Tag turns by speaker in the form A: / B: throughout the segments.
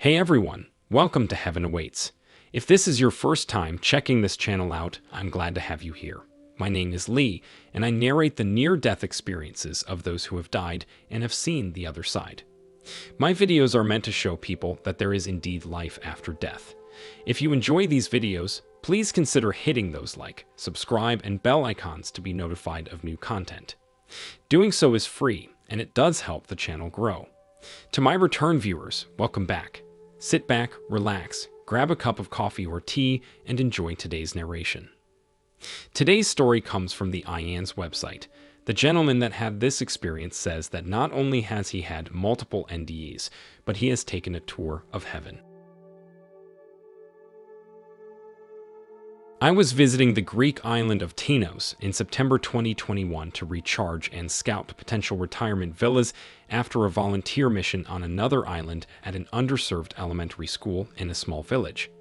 A: Hey everyone, welcome to Heaven Awaits. If this is your first time checking this channel out, I'm glad to have you here. My name is Lee, and I narrate the near-death experiences of those who have died and have seen the other side. My videos are meant to show people that there is indeed life after death. If you enjoy these videos, please consider hitting those like, subscribe, and bell icons to be notified of new content. Doing so is free, and it does help the channel grow. To my return viewers, welcome back. Sit back, relax, grab a cup of coffee or tea, and enjoy today's narration. Today's story comes from the IANS website. The gentleman that had this experience says that not only has he had multiple NDEs, but he has taken a tour of heaven. I was visiting the Greek island of Tinos in September 2021 to recharge and scout potential retirement villas after a volunteer mission on another island at an underserved elementary school in a small village.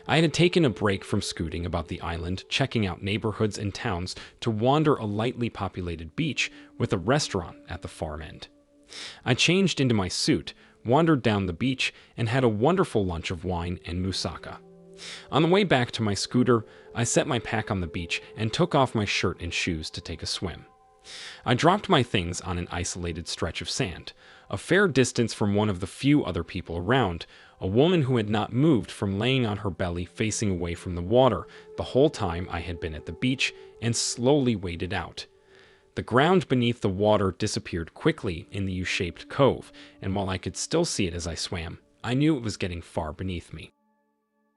A: I had taken a break from scooting about the island, checking out neighborhoods and towns to wander a lightly populated beach with a restaurant at the far end. I changed into my suit, wandered down the beach, and had a wonderful lunch of wine and moussaka. On the way back to my scooter, I set my pack on the beach and took off my shirt and shoes to take a swim. I dropped my things on an isolated stretch of sand, a fair distance from one of the few other people around, a woman who had not moved from laying on her belly facing away from the water the whole time I had been at the beach, and slowly waded out. The ground beneath the water disappeared quickly in the U-shaped cove, and while I could still see it as I swam, I knew it was getting far beneath me.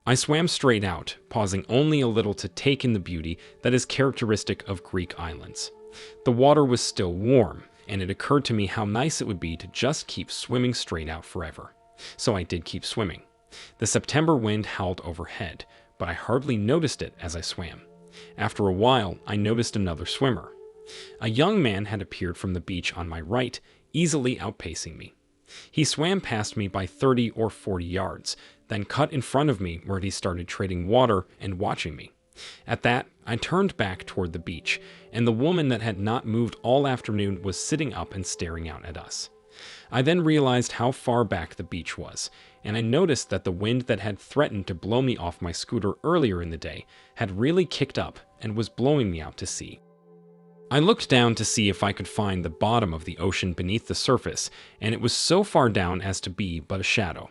A: I swam straight out, pausing only a little to take in the beauty that is characteristic of Greek islands. The water was still warm, and it occurred to me how nice it would be to just keep swimming straight out forever. So I did keep swimming. The September wind howled overhead, but I hardly noticed it as I swam. After a while, I noticed another swimmer. A young man had appeared from the beach on my right, easily outpacing me. He swam past me by 30 or 40 yards, then cut in front of me where he started trading water and watching me. At that, I turned back toward the beach, and the woman that had not moved all afternoon was sitting up and staring out at us. I then realized how far back the beach was, and I noticed that the wind that had threatened to blow me off my scooter earlier in the day had really kicked up and was blowing me out to sea. I looked down to see if I could find the bottom of the ocean beneath the surface, and it was so far down as to be but a shadow.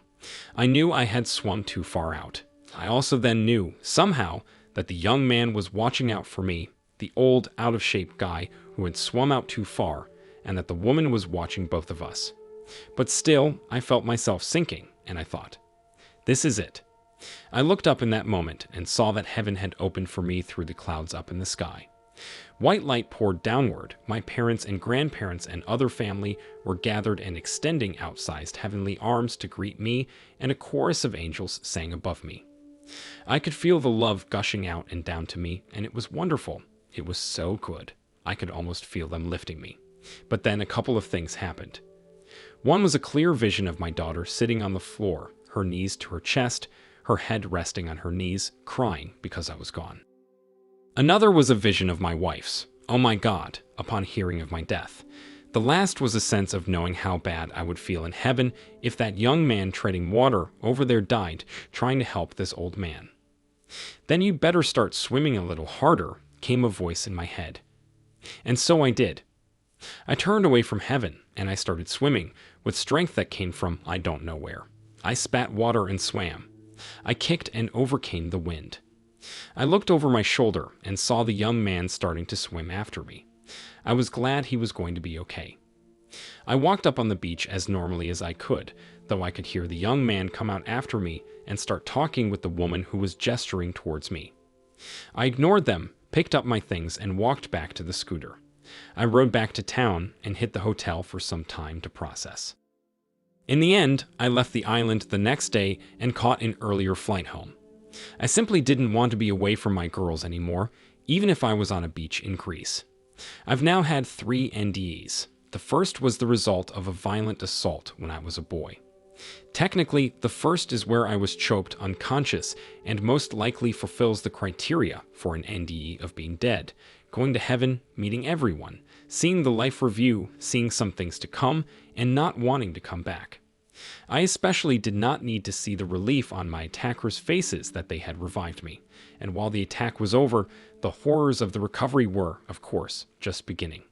A: I knew I had swum too far out. I also then knew, somehow, that the young man was watching out for me, the old, out-of-shape guy who had swum out too far, and that the woman was watching both of us. But still, I felt myself sinking, and I thought, this is it. I looked up in that moment and saw that heaven had opened for me through the clouds up in the sky. White light poured downward. My parents and grandparents and other family were gathered and extending outsized heavenly arms to greet me, and a chorus of angels sang above me. I could feel the love gushing out and down to me, and it was wonderful. It was so good. I could almost feel them lifting me. But then a couple of things happened. One was a clear vision of my daughter sitting on the floor, her knees to her chest, her head resting on her knees, crying because I was gone. Another was a vision of my wife's, oh my God, upon hearing of my death. The last was a sense of knowing how bad I would feel in heaven if that young man treading water over there died trying to help this old man. Then you better start swimming a little harder, came a voice in my head. And so I did. I turned away from heaven, and I started swimming, with strength that came from I don't know where. I spat water and swam. I kicked and overcame the wind. I looked over my shoulder and saw the young man starting to swim after me. I was glad he was going to be okay. I walked up on the beach as normally as I could, though I could hear the young man come out after me and start talking with the woman who was gesturing towards me. I ignored them, picked up my things, and walked back to the scooter. I rode back to town and hit the hotel for some time to process. In the end, I left the island the next day and caught an earlier flight home. I simply didn't want to be away from my girls anymore, even if I was on a beach in Greece. I've now had 3 NDEs. The first was the result of a violent assault when I was a boy. Technically, the first is where I was choked unconscious and most likely fulfills the criteria for an NDE of being dead, going to heaven, meeting everyone, seeing the life review, seeing some things to come, and not wanting to come back. I especially did not need to see the relief on my attackers' faces that they had revived me, and while the attack was over, the horrors of the recovery were, of course, just beginning.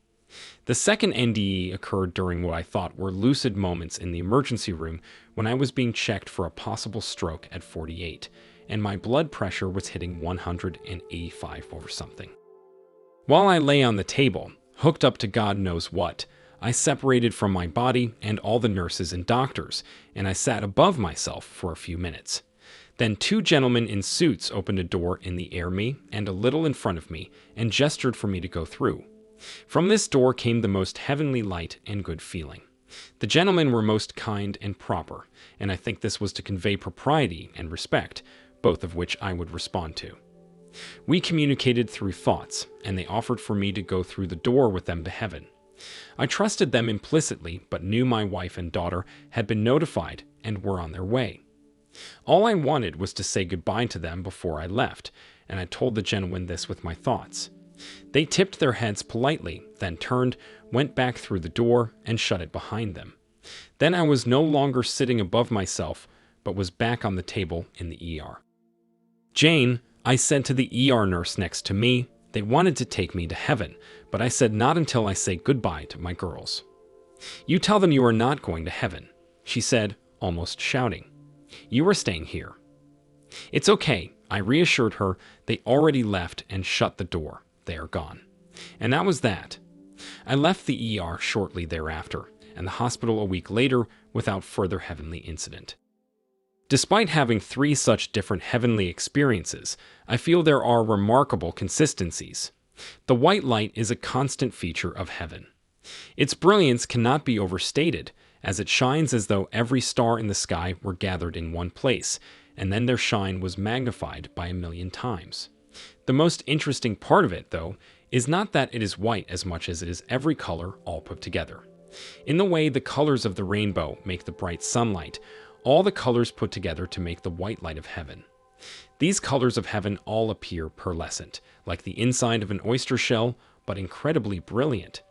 A: The second NDE occurred during what I thought were lucid moments in the emergency room when I was being checked for a possible stroke at 48, and my blood pressure was hitting 185 over something. While I lay on the table, hooked up to God knows what, I separated from my body and all the nurses and doctors, and I sat above myself for a few minutes. Then two gentlemen in suits opened a door in the air me and a little in front of me and gestured for me to go through. From this door came the most heavenly light and good feeling. The gentlemen were most kind and proper, and I think this was to convey propriety and respect, both of which I would respond to. We communicated through thoughts, and they offered for me to go through the door with them to heaven. I trusted them implicitly, but knew my wife and daughter had been notified and were on their way. All I wanted was to say goodbye to them before I left, and I told the gentlemen this with my thoughts. They tipped their heads politely, then turned, went back through the door, and shut it behind them. Then I was no longer sitting above myself, but was back on the table in the ER. "Jane," I said to the ER nurse next to me, "they wanted to take me to heaven, but I said not until I say goodbye to my girls." "You tell them you are not going to heaven," she said, almost shouting. "You are staying here." "It's okay," I reassured her. "They already left and shut the door. They are gone." And that was that. I left the ER shortly thereafter, and the hospital a week later without further heavenly incident. Despite having 3 such different heavenly experiences, I feel there are remarkable consistencies. The white light is a constant feature of heaven. Its brilliance cannot be overstated, as it shines as though every star in the sky were gathered in one place, and then their shine was magnified by 1,000,000 times. The most interesting part of it, though, is not that it is white as much as it is every color all put together. In the way the colors of the rainbow make the bright sunlight, all the colors put together to make the white light of heaven. These colors of heaven all appear pearlescent, like the inside of an oyster shell, but incredibly brilliant.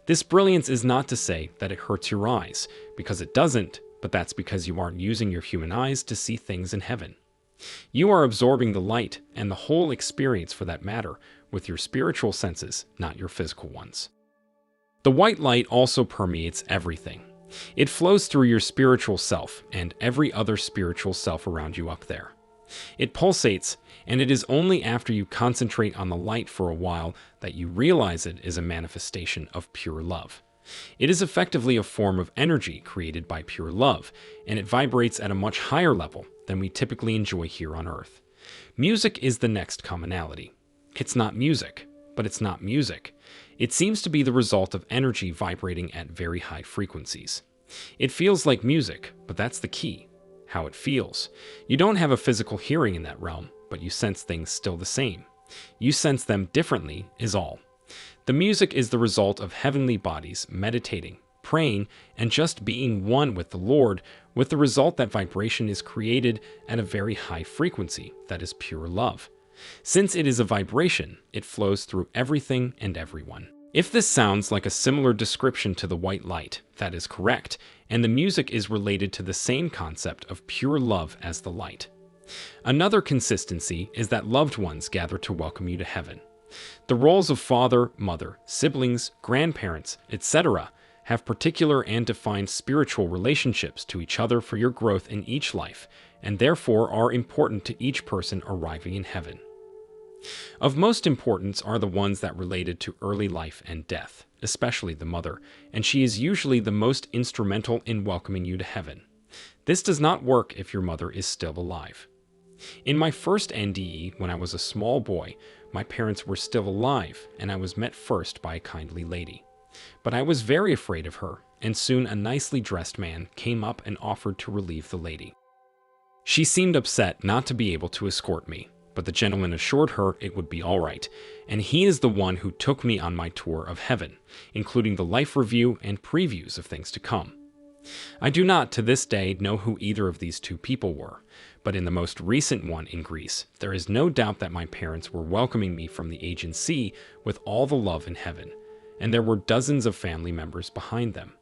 A: This brilliance is not to say that it hurts your eyes, because it doesn't, but that's because you aren't using your human eyes to see things in heaven. You are absorbing the light, and the whole experience for that matter, with your spiritual senses, not your physical ones. The white light also permeates everything. It flows through your spiritual self and every other spiritual self around you up there. It pulsates, and it is only after you concentrate on the light for a while that you realize it is a manifestation of pure love. It is effectively a form of energy created by pure love, and it vibrates at a much higher level than we typically enjoy here on Earth. Music is the next commonality. It's not music, but it's not music. It seems to be the result of energy vibrating at very high frequencies. It feels like music, but that's the key. How it feels. You don't have a physical hearing in that realm, but you sense things still the same. You sense them differently is all. The music is the result of heavenly bodies meditating, praying, and just being one with the Lord, with the result that vibration is created at a very high frequency that is pure love. Since it is a vibration, it flows through everything and everyone. If this sounds like a similar description to the white light, that is correct, and the music is related to the same concept of pure love as the light. Another consistency is that loved ones gather to welcome you to heaven. The roles of father, mother, siblings, grandparents, etc. have particular and defined spiritual relationships to each other for your growth in each life, and therefore are important to each person arriving in heaven. Of most importance are the ones that related to early life and death, especially the mother, and she is usually the most instrumental in welcoming you to heaven. This does not work if your mother is still alive. In my first NDE, when I was a small boy, my parents were still alive, and I was met first by a kindly lady. But I was very afraid of her, and soon a nicely dressed man came up and offered to relieve the lady. She seemed upset not to be able to escort me, but the gentleman assured her it would be all right, and he is the one who took me on my tour of heaven, including the life review and previews of things to come. I do not, to this day, know who either of these two people were, but in the most recent one in Greece, there is no doubt that my parents were welcoming me from the agency with all the love in heaven, and there were dozens of family members behind them.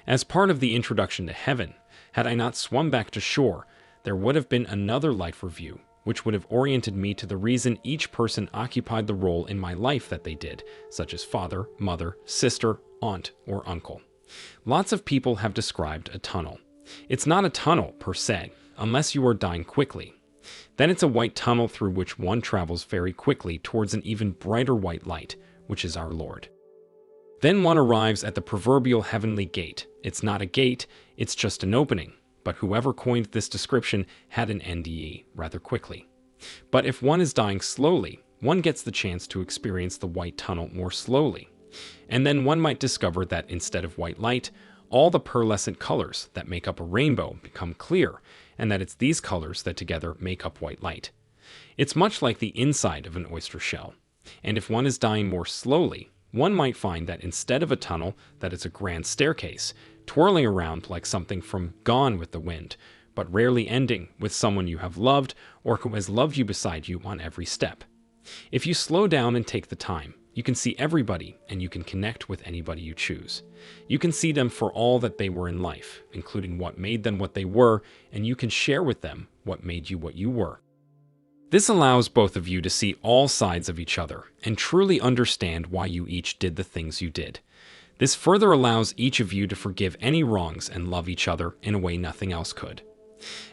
A: As part of the introduction to heaven, Had I not swum back to shore, there would have been another light for view, which would have oriented me to the reason each person occupied the role in my life that they did, such as father, mother, sister, aunt, or uncle. Lots of people have described a tunnel. It's not a tunnel per se, unless you are dying quickly. Then it's a white tunnel through which one travels very quickly towards an even brighter white light, which is our Lord. Then one arrives at the proverbial heavenly gate. It's not a gate, it's just an opening, but whoever coined this description had an NDE rather quickly. But if one is dying slowly, one gets the chance to experience the white tunnel more slowly. And then one might discover that instead of white light, all the pearlescent colors that make up a rainbow become clear, and that it's these colors that together make up white light. It's much like the inside of an oyster shell. And if one is dying more slowly, one might find that instead of a tunnel, that it's a grand staircase, twirling around like something from Gone with the Wind, but rarely ending with someone you have loved or who has loved you beside you on every step. If you slow down and take the time, you can see everybody and you can connect with anybody you choose. You can see them for all that they were in life, including what made them what they were, and you can share with them what made you what you were. This allows both of you to see all sides of each other and truly understand why you each did the things you did. This further allows each of you to forgive any wrongs and love each other in a way nothing else could.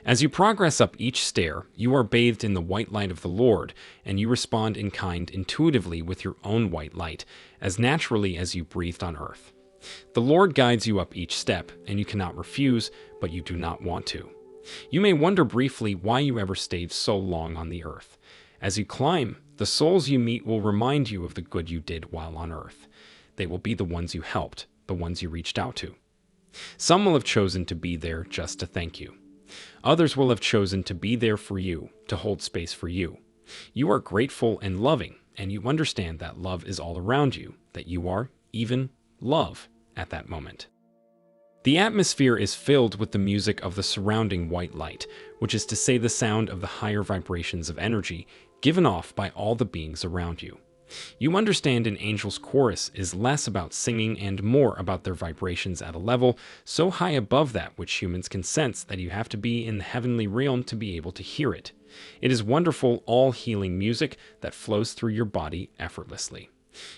A: As you progress up each stair, you are bathed in the white light of the Lord, and you respond in kind intuitively with your own white light, as naturally as you breathed on earth. The Lord guides you up each step, and you cannot refuse, but you do not want to. You may wonder briefly why you ever stayed so long on the earth. As you climb, the souls you meet will remind you of the good you did while on earth. They will be the ones you helped, the ones you reached out to. Some will have chosen to be there just to thank you. Others will have chosen to be there for you, to hold space for you. You are grateful and loving, and you understand that love is all around you, that you are, even, love at that moment. The atmosphere is filled with the music of the surrounding white light, which is to say the sound of the higher vibrations of energy given off by all the beings around you. You understand an angel's chorus is less about singing and more about their vibrations at a level so high above that which humans can sense that you have to be in the heavenly realm to be able to hear it. It is wonderful, all-healing music that flows through your body effortlessly.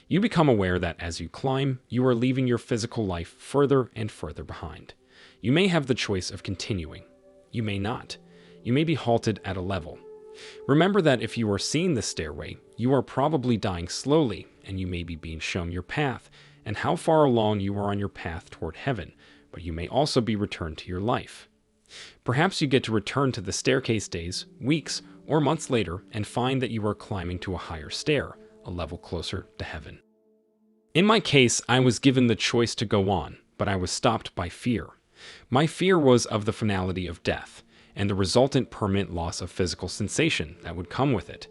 A: You become aware that as you climb, you are leaving your physical life further and further behind. You may have the choice of continuing. You may not. You may be halted at a level. Remember that if you are seeing the stairway, you are probably dying slowly, and you may be being shown your path, and how far along you are on your path toward heaven, but you may also be returned to your life. Perhaps you get to return to the staircase days, weeks, or months later and find that you are climbing to a higher stair, a level closer to heaven. In my case, I was given the choice to go on, but I was stopped by fear. My fear was of the finality of death, and the resultant permanent loss of physical sensation that would come with it.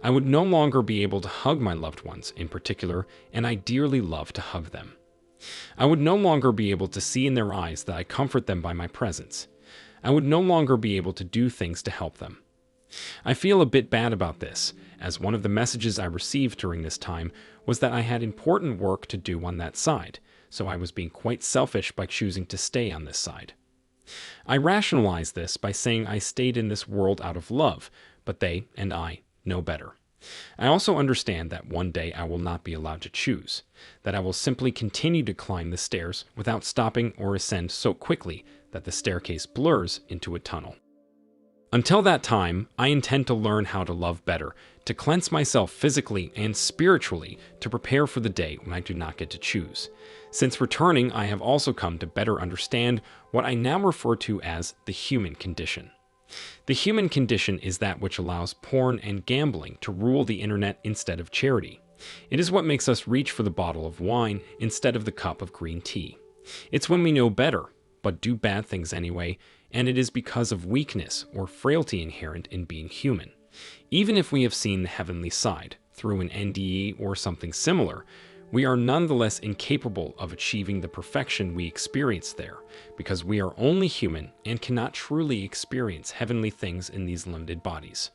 A: I would no longer be able to hug my loved ones in particular, and I dearly love to hug them. I would no longer be able to see in their eyes that I comfort them by my presence. I would no longer be able to do things to help them. I feel a bit bad about this, as one of the messages I received during this time was that I had important work to do on that side, so I was being quite selfish by choosing to stay on this side. I rationalized this by saying I stayed in this world out of love, but they and I know better. I also understand that one day I will not be allowed to choose, that I will simply continue to climb the stairs without stopping or ascend so quickly that the staircase blurs into a tunnel. Until that time, I intend to learn how to love better, to cleanse myself physically and spiritually to prepare for the day when I do not get to choose. Since returning, I have also come to better understand what I now refer to as the human condition. The human condition is that which allows porn and gambling to rule the internet instead of charity. It is what makes us reach for the bottle of wine instead of the cup of green tea. It's when we know better, but do bad things anyway, and it is because of weakness or frailty inherent in being human. Even if we have seen the heavenly side through an NDE or something similar, we are nonetheless incapable of achieving the perfection we experience there, because we are only human and cannot truly experience heavenly things in these limited bodies.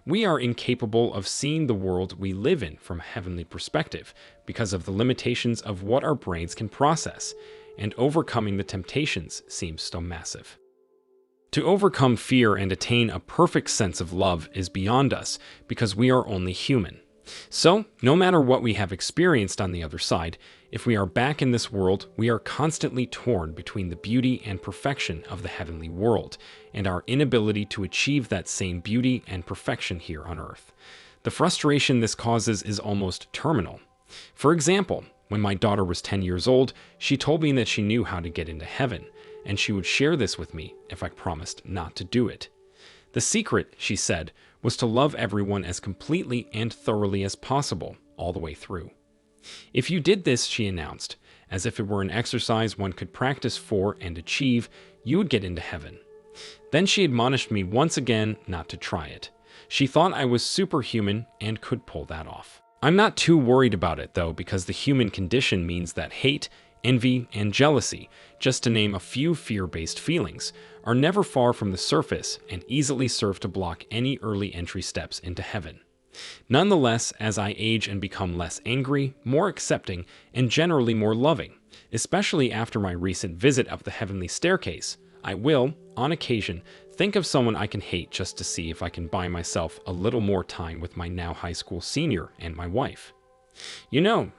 A: We are incapable of seeing the world we live in from a heavenly perspective because of the limitations of what our brains can process, and overcoming the temptations seems so massive. To overcome fear and attain a perfect sense of love is beyond us because we are only human. So, no matter what we have experienced on the other side, if we are back in this world, we are constantly torn between the beauty and perfection of the heavenly world and our inability to achieve that same beauty and perfection here on earth. The frustration this causes is almost terminal. For example, when my daughter was 10 years old, she told me that she knew how to get into heaven, and she would share this with me if I promised not to do it. The secret, she said, was to love everyone as completely and thoroughly as possible, all the way through. If you did this, she announced, as if it were an exercise one could practice for and achieve, you would get into heaven. Then she admonished me once again not to try it. She thought I was superhuman and could pull that off. I'm not too worried about it, though, because the human condition means that hate, envy, and jealousy, just to name a few fear-based feelings, are never far from the surface and easily serve to block any early entry steps into heaven. Nonetheless, as I age and become less angry, more accepting, and generally more loving, especially after my recent visit up the heavenly staircase, I will, on occasion, think of someone I can hate just to see if I can buy myself a little more time with my now high school senior and my wife.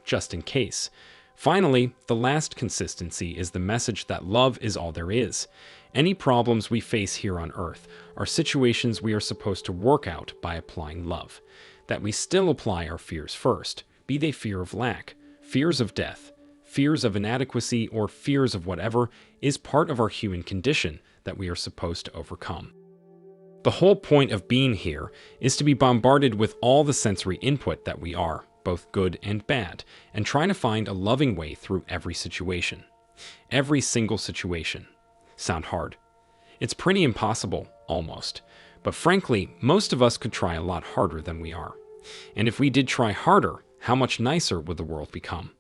A: Just in case. Finally, the last consistency is the message that love is all there is. Any problems we face here on earth are situations we are supposed to work out by applying love. That we still apply our fears first, be they fear of lack, fears of death, fears of inadequacy, or fears of whatever, is part of our human condition that we are supposed to overcome. The whole point of being here is to be bombarded with all the sensory input that we are, both good and bad, and trying to find a loving way through every situation. Every single situation. Sound hard? It's pretty impossible, almost. But frankly, most of us could try a lot harder than we are. And if we did try harder, how much nicer would the world become?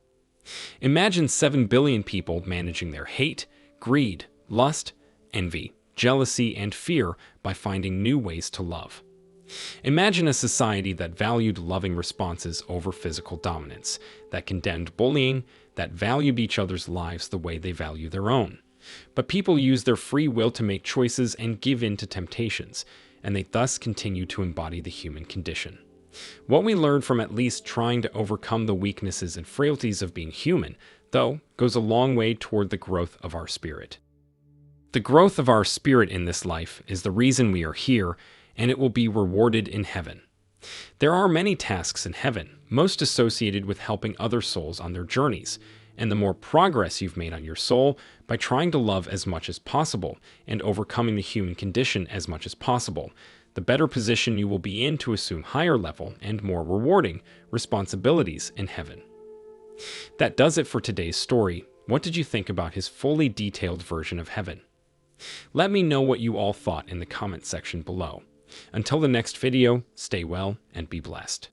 A: Imagine 7 billion people managing their hate, greed, lust, envy, jealousy, and fear by finding new ways to love. Imagine a society that valued loving responses over physical dominance, that condemned bullying, that valued each other's lives the way they value their own. But people use their free will to make choices and give in to temptations, and they thus continue to embody the human condition. What we learn from at least trying to overcome the weaknesses and frailties of being human, though, goes a long way toward the growth of our spirit. The growth of our spirit in this life is the reason we are here, and it will be rewarded in heaven. There are many tasks in heaven, most associated with helping other souls on their journeys, and the more progress you've made on your soul by trying to love as much as possible and overcoming the human condition as much as possible, the better position you will be in to assume higher level and more rewarding responsibilities in heaven. That does it for today's story. What did you think about his fully detailed version of heaven? Let me know what you all thought in the comment section below. Until the next video, stay well and be blessed.